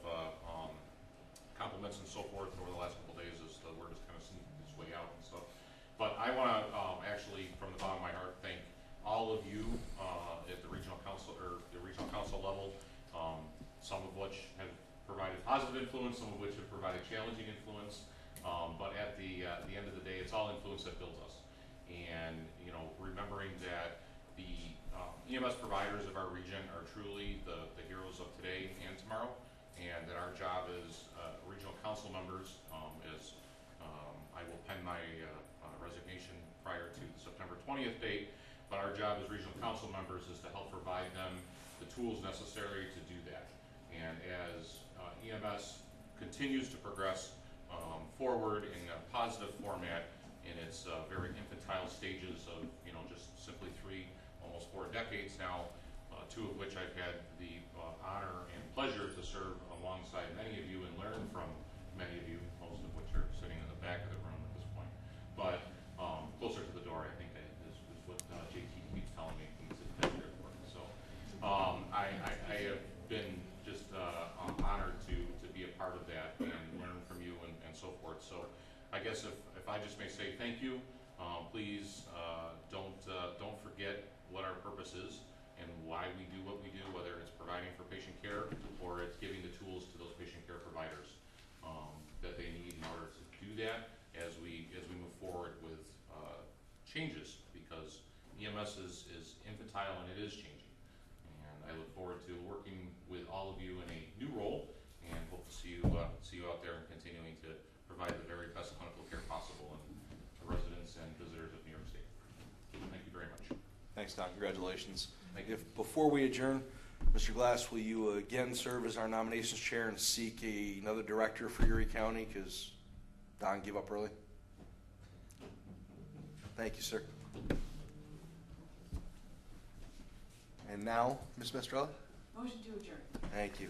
compliments and so forth over the last couple of days as the word has kind of sneaked its way out and stuff. But I want to actually, from the bottom of my heart, thank all of you at the regional council or the regional council level, some of which have provided positive influence, some of which have provided challenging influence. But at the end of the day, it's all influence that builds us. And you know, remembering that the EMS providers of our region are truly the heroes of today and tomorrow, and that our job as regional council members, as I will pen my resignation prior to the September 20th date, but our job as regional council members is to help provide them the tools necessary to do that. And as EMS continues to progress forward in a positive format in its very infantile stages of, you know, just simply almost 4 decades now, 2 of which I've had the honor and pleasure to serve alongside many of you and learn from many of you, most of which are sitting in the back of the room at this point. But closer to the door, I think is what JT keeps telling me. He's at the airport. So I have been just honored to be a part of that and learn from you and so forth. So I guess if I just may say thank you, please don't forget what our purpose is and why we do what we do, whether it's providing for patient care or it's giving the tools to those patient care providers that they need in order to do that as we move forward with changes, because EMS is infantile and it is changing. And I look forward to working with all of you in a new role and hope to see you out there and continuing to provide the very best clinical care possible and to residents and visitors of New York State. Thank you very much. Thanks, Don. Congratulations. Thank you. Before we adjourn, Mr. Glass, will you again serve as our nominations chair and seek another director for Erie County because Don gave up early? Thank you, sir. And now, Ms. Mestrella? Motion to adjourn. Thank you.